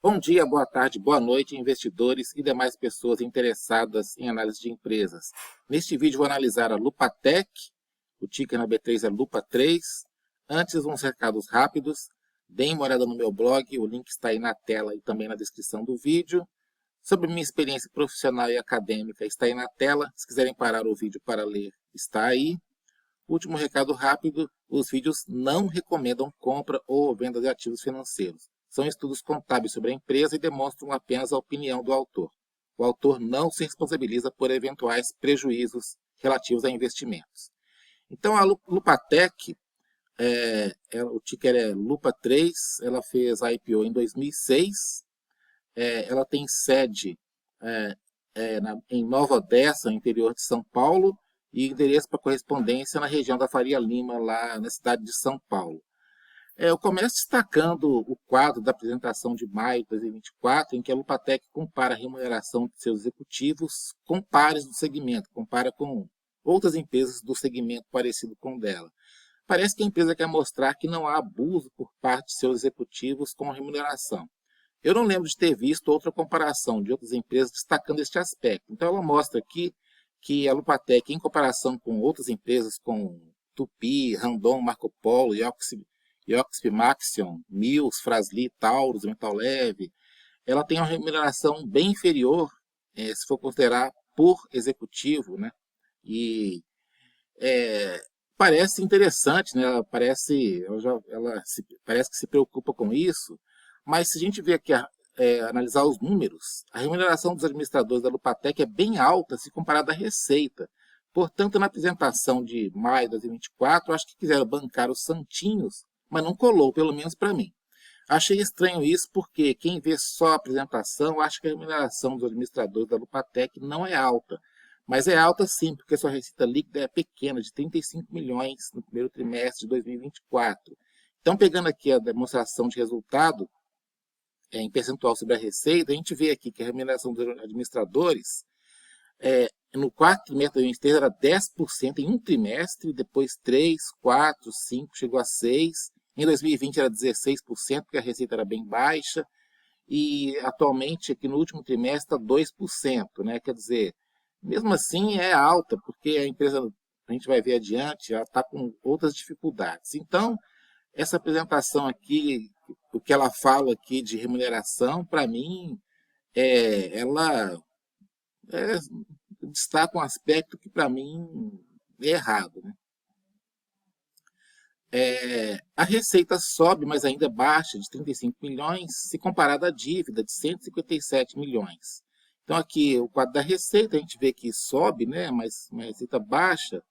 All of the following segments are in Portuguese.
Bom dia, boa tarde, boa noite, investidores e demais pessoas interessadas em análise de empresas. Neste vídeo vou analisar a Lupatec, o ticker na B3 é Lupa3. Antes, uns recados rápidos. Deem uma olhada no meu blog, o link está aí na tela e também na descrição do vídeo. Sobre minha experiência profissional e acadêmica, está aí na tela. Se quiserem parar o vídeo para ler, está aí. Último recado rápido, os vídeos não recomendam compra ou venda de ativos financeiros. São estudos contábeis sobre a empresa e demonstram apenas a opinião do autor. O autor não se responsabiliza por eventuais prejuízos relativos a investimentos. Então, a Lupatec, o ticker é Lupa3, ela fez a IPO em 2006, ela tem sede em Nova Odessa, no interior de São Paulo, e endereço para correspondência na região da Faria Lima, lá na cidade de São Paulo. Eu começo destacando o quadro da apresentação de maio de 2024, em que a Lupatec compara a remuneração de seus executivos com pares do segmento, compara com outras empresas do segmento parecido com o dela. Parece que a empresa quer mostrar que não há abuso por parte de seus executivos com a remuneração. Eu não lembro de ter visto outra comparação de outras empresas destacando este aspecto. Então ela mostra aqui que a Lupatec, em comparação com outras empresas como Tupi, Randon, Marco Polo, Ioxp Maxion, Mills, Frasli, Taurus, Metal Leve, ela tem uma remuneração bem inferior, se for considerar por executivo, né? E parece interessante, né? Parece que se preocupa com isso, mas se a gente ver aqui, analisar os números, a remuneração dos administradores da Lupatec é bem alta se comparada à receita. Portanto, na apresentação de maio de 2024, acho que quiseram bancar os santinhos, mas não colou, pelo menos para mim. Achei estranho isso porque quem vê só a apresentação acha que a remuneração dos administradores da Lupatec não é alta. Mas é alta sim, porque sua receita líquida é pequena, de 35 milhões no primeiro trimestre de 2024. Então, pegando aqui a demonstração de resultado, em percentual sobre a receita, a gente vê aqui que a remuneração dos administradores, no quarto trimestre de 2023 era 10% em um trimestre, depois 3%, 4%, 5%, chegou a 6%. Em 2020 era 16%, porque a receita era bem baixa. E atualmente, aqui no último trimestre, está 2%. Né? Quer dizer, mesmo assim é alta, porque a empresa, a gente vai ver adiante, ela está com outras dificuldades. Então, essa apresentação aqui, o que ela fala aqui de remuneração, para mim, ela destaca um aspecto que para mim é errado. Né? A receita sobe, mas ainda é baixa, de 35 milhões, se comparada à dívida de 157 milhões. Então aqui o quadro da receita, a gente vê que sobe, né, mas uma receita baixa.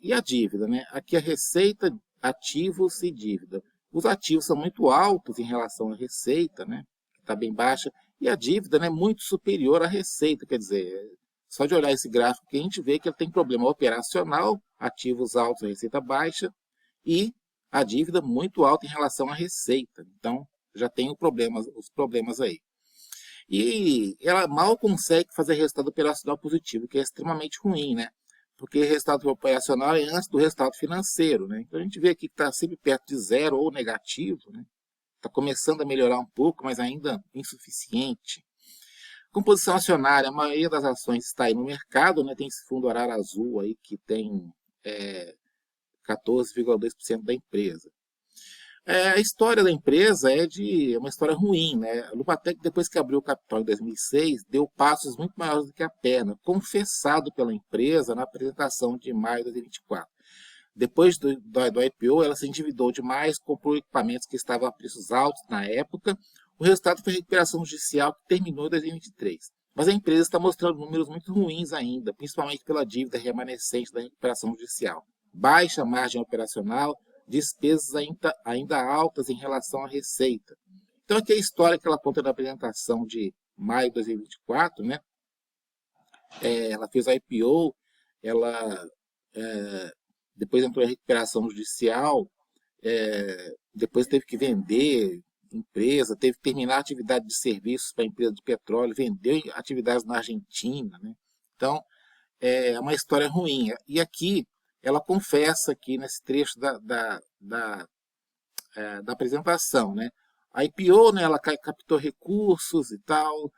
E a dívida? Né? Aqui a receita, ativos e dívida. Os ativos são muito altos em relação à receita, né, que está bem baixa, e a dívida, né, muito superior à receita. Quer dizer, só de olhar esse gráfico que a gente vê que ele tem problema operacional, ativos altos, receita baixa, e a dívida muito alta em relação à receita. Então, já tem os problemas aí. E ela mal consegue fazer resultado operacional positivo, que é extremamente ruim, né? Porque o resultado operacional é antes do resultado financeiro, né? Então, a gente vê aqui que está sempre perto de zero ou negativo, né? Está começando a melhorar um pouco, mas ainda insuficiente. Composição acionária, a maioria das ações está aí no mercado, né? Tem esse fundo horário azul aí que tem 14,2% da empresa. A história da empresa é uma história ruim. Né? A Lupatec, depois que abriu o capital em 2006, deu passos muito maiores do que a perna, confessado pela empresa na apresentação de maio de 2024. Depois do IPO, ela se endividou demais, comprou equipamentos que estavam a preços altos na época. O resultado foi a recuperação judicial que terminou em 2023. Mas a empresa está mostrando números muito ruins ainda, principalmente pela dívida remanescente da recuperação judicial. Baixa margem operacional, despesas ainda altas em relação à receita. Então, aqui é a história que ela conta na apresentação de maio de 2024. Né? Ela fez a IPO, ela depois entrou em recuperação judicial, depois teve que vender empresa, teve que terminar a atividade de serviços para a empresa de petróleo, vendeu atividades na Argentina. Né? Então, é uma história ruim. E aqui, ela confessa aqui nesse trecho da apresentação, né? A IPO, né, ela captou recursos e tal,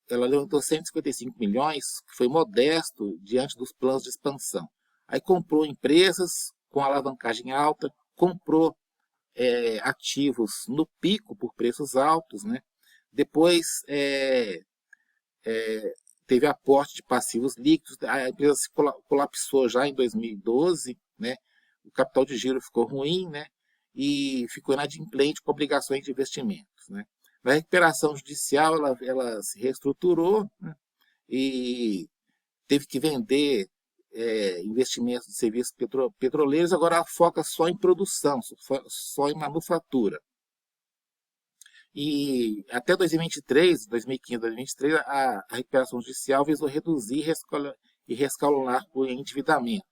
ela levantou 155 milhões, que foi modesto diante dos planos de expansão. Aí comprou empresas com alavancagem alta, comprou ativos no pico por preços altos, né? Depois teve aporte de passivos líquidos, a empresa se colapsou já em 2012, né? O capital de giro ficou ruim, né? E ficou inadimplente com obrigações de investimentos, né? Na recuperação judicial, ela se reestruturou, né? E teve que vender investimentos de serviços petroleiros, agora ela foca só em produção, só em manufatura. E até 2023, 2015, 2023, a recuperação judicial visou reduzir e rescalular o endividamento,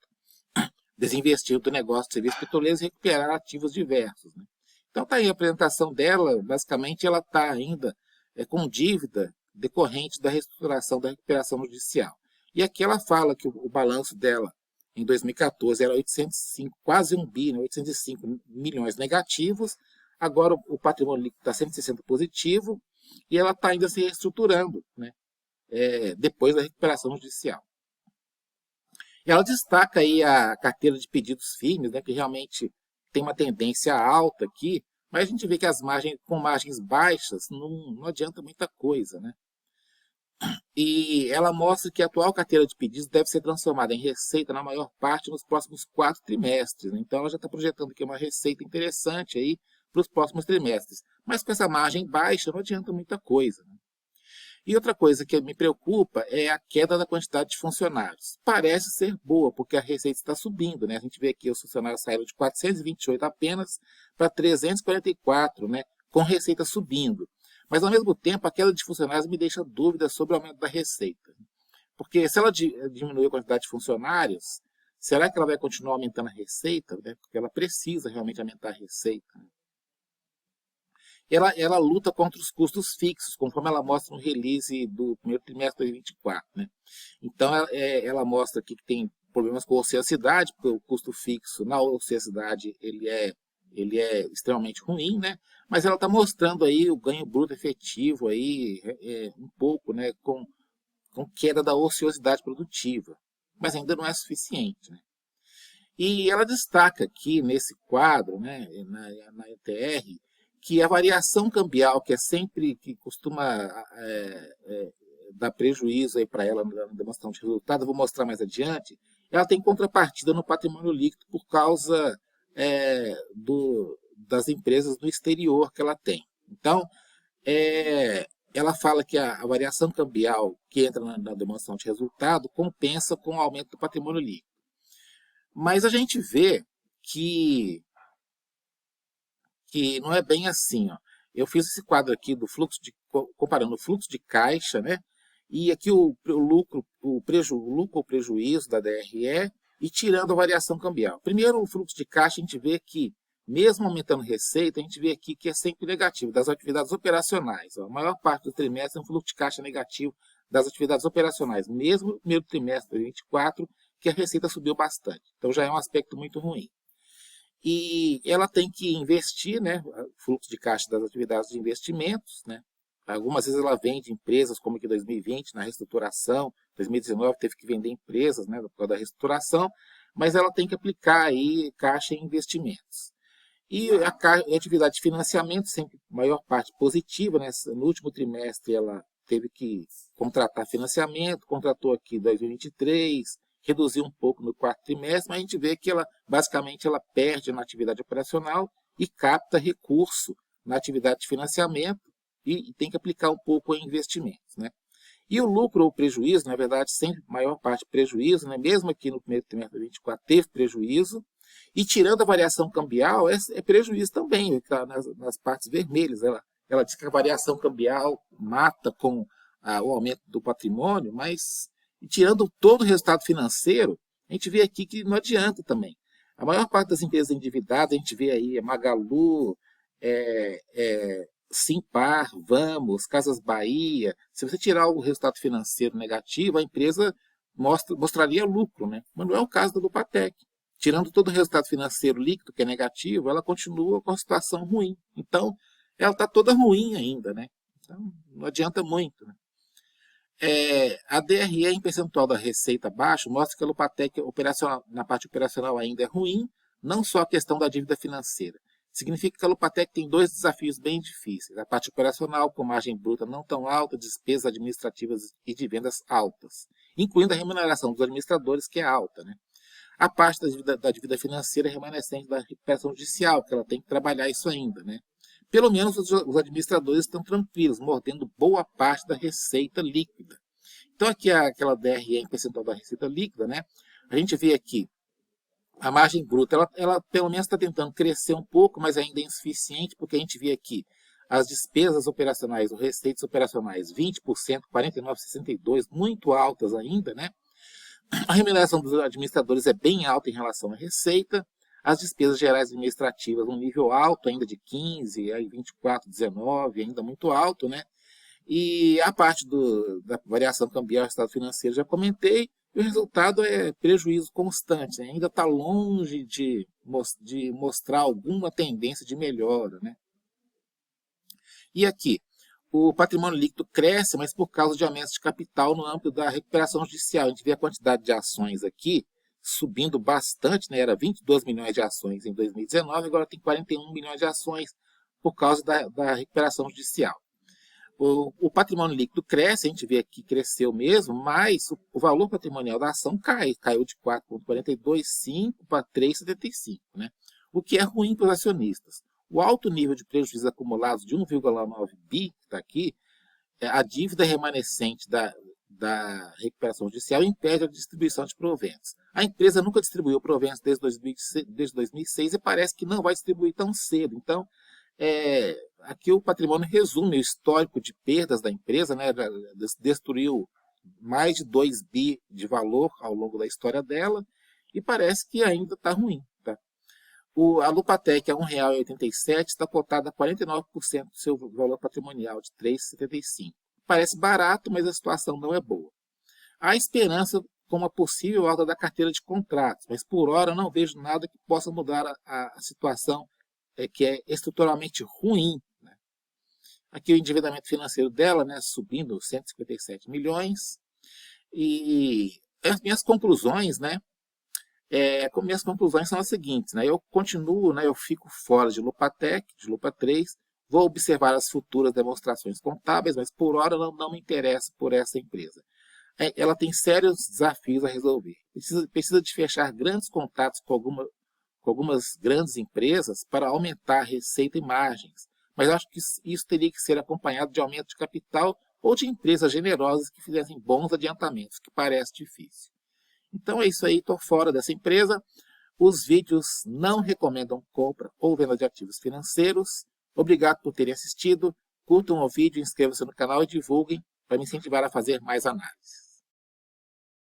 desinvestir do negócio de serviços petroleiros e recuperar ativos diversos, né? Então está aí a apresentação dela, basicamente ela está ainda com dívida decorrente da reestruturação da recuperação judicial. E aqui ela fala que o balanço dela em 2014 era 805, quase 1 bi, 805 milhões negativos, agora o patrimônio líquido está 160 positivo e ela está ainda se reestruturando, né? Depois da recuperação judicial. Ela destaca aí a carteira de pedidos firmes, né, que realmente tem uma tendência alta aqui, mas a gente vê que as margens, com margens baixas não adianta muita coisa, né? E ela mostra que a atual carteira de pedidos deve ser transformada em receita na maior parte nos próximos 4 trimestres, né? Então ela já está projetando aqui uma receita interessante aí para os próximos trimestres. Mas com essa margem baixa não adianta muita coisa, né? E outra coisa que me preocupa é a queda da quantidade de funcionários. Parece ser boa, porque a receita está subindo, né? A gente vê aqui os funcionários saíram de 428 apenas para 344, né? Com receita subindo. Mas, ao mesmo tempo, a queda de funcionários me deixa dúvidas sobre o aumento da receita. Porque se ela diminuir a quantidade de funcionários, será que ela vai continuar aumentando a receita? Né? Porque ela precisa realmente aumentar a receita. Ela luta contra os custos fixos, conforme ela mostra no release do primeiro trimestre de 2024. Né? Então, ela mostra aqui que tem problemas com a ociosidade, porque o custo fixo na ociosidade ele é extremamente ruim, né? Mas ela está mostrando aí o ganho bruto efetivo aí, um pouco, né? Com queda da ociosidade produtiva, mas ainda não é suficiente, né? E ela destaca aqui nesse quadro, né, na ETR, que a variação cambial, que que costuma dar prejuízo aí para ela na demonstração de resultado, eu vou mostrar mais adiante, ela tem contrapartida no patrimônio líquido por causa das empresas no exterior que ela tem. Então, ela fala que a variação cambial que entra na demonstração de resultado compensa com o aumento do patrimônio líquido. Mas a gente vê que não é bem assim. Ó. Eu fiz esse quadro aqui do comparando o fluxo de caixa, né? E aqui o lucro ou prejuízo da DRE e tirando a variação cambial. Primeiro, o fluxo de caixa, a gente vê que, mesmo aumentando receita, a gente vê aqui que é sempre negativo, das atividades operacionais. Ó. A maior parte do trimestre é um fluxo de caixa negativo das atividades operacionais, mesmo no primeiro trimestre de 2024, que a receita subiu bastante. Então já é um aspecto muito ruim. E ela tem que investir, né, fluxo de caixa das atividades de investimentos, né? Algumas vezes ela vende empresas, como aqui em 2020, na reestruturação, 2019 teve que vender empresas, né, por causa da reestruturação, mas ela tem que aplicar aí caixa em investimentos. E a atividade de financiamento, sempre maior parte positiva, né? No último trimestre ela teve que contratar financiamento, contratou aqui em 2023, reduziu um pouco no quarto trimestre, mas a gente vê que basicamente ela perde na atividade operacional e capta recurso na atividade de financiamento e tem que aplicar um pouco em investimentos, né? E o lucro ou prejuízo, na verdade, sempre maior parte prejuízo, né? Mesmo aqui no primeiro trimestre de 2024 teve prejuízo, e tirando a variação cambial, é prejuízo também, está nas partes vermelhas. Ela diz que a variação cambial mata com o aumento do patrimônio, mas tirando todo o resultado financeiro, a gente vê aqui que não adianta também. A maior parte das empresas endividadas, a gente vê aí, Magalu, Simpar, Vamos, Casas Bahia. Se você tirar o resultado financeiro negativo, a empresa mostraria lucro, né? Mas não é o caso da Lupatec. tirando todo o resultado financeiro líquido, que é negativo, ela continua com a situação ruim. Então, ela está toda ruim ainda, né? Então, não adianta muito, né? A DRE em percentual da receita baixo mostra que a Lupatec na parte operacional ainda é ruim, não só a questão da dívida financeira. Significa que a Lupatec tem dois desafios bem difíceis. A parte operacional, com margem bruta não tão alta, despesas administrativas e de vendas altas, incluindo a remuneração dos administradores, que é alta, né? A parte da dívida financeira remanescente da recuperação judicial, que ela tem que trabalhar isso ainda, né? Pelo menos os administradores estão tranquilos, mordendo boa parte da receita líquida. Então, aqui aquela DRE em percentual da receita líquida, né? A gente vê aqui a margem bruta, ela pelo menos está tentando crescer um pouco, mas ainda é insuficiente, porque a gente vê aqui as despesas operacionais, ou receitas operacionais, 20%, 49%, 62%, muito altas ainda, né? A remuneração dos administradores é bem alta em relação à receita. As despesas gerais administrativas, um nível alto, ainda de 15%, aí 24%, 19%, ainda muito alto, né? E a parte da variação cambial e estado financeiro, já comentei, e o resultado é prejuízo constante, né? Ainda está longe de mostrar alguma tendência de melhora, né? E aqui, o patrimônio líquido cresce, mas por causa de aumentos de capital no âmbito da recuperação judicial. A gente vê a quantidade de ações aqui subindo bastante, né? Era 22 milhões de ações em 2019, agora tem 41 milhões de ações por causa da recuperação judicial. O patrimônio líquido cresce, a gente vê aqui que cresceu mesmo, mas o valor patrimonial da ação caiu de 4,425 para 3,75, né? O que é ruim para os acionistas. O alto nível de prejuízos acumulados de 1,9 bi, que está aqui, a dívida remanescente da recuperação judicial impede a distribuição de proventos. A empresa nunca distribuiu proventos desde 2006 e parece que não vai distribuir tão cedo. Então, aqui o patrimônio resume o histórico de perdas da empresa, né? Destruiu mais de 2 bi de valor ao longo da história dela e parece que ainda está ruim. Tá? A Lupatec a R$ 1,87, está cotada a 49% do seu valor patrimonial, de R$ 3,75. Parece barato, mas a situação não é boa. Há esperança com uma possível alta da carteira de contratos, mas por hora não vejo nada que possa mudar a situação que é estruturalmente ruim. Né? Aqui o endividamento financeiro dela, né, subindo 157 milhões. E as minhas conclusões, né? Minhas conclusões são as seguintes, né? Eu continuo, né? Eu fico fora de Lupatec, de Lupa 3, vou observar as futuras demonstrações contábeis, mas por hora não me interesso por essa empresa. Ela tem sérios desafios a resolver. Precisa de fechar grandes contratos com algumas grandes empresas para aumentar a receita e margens. Mas acho que isso teria que ser acompanhado de aumento de capital ou de empresas generosas que fizessem bons adiantamentos, que parece difícil. Então é isso aí, estou fora dessa empresa. Os vídeos não recomendam compra ou venda de ativos financeiros. Obrigado por terem assistido. Curtam o vídeo, inscrevam-se no canal e divulguem para me incentivar a fazer mais análises.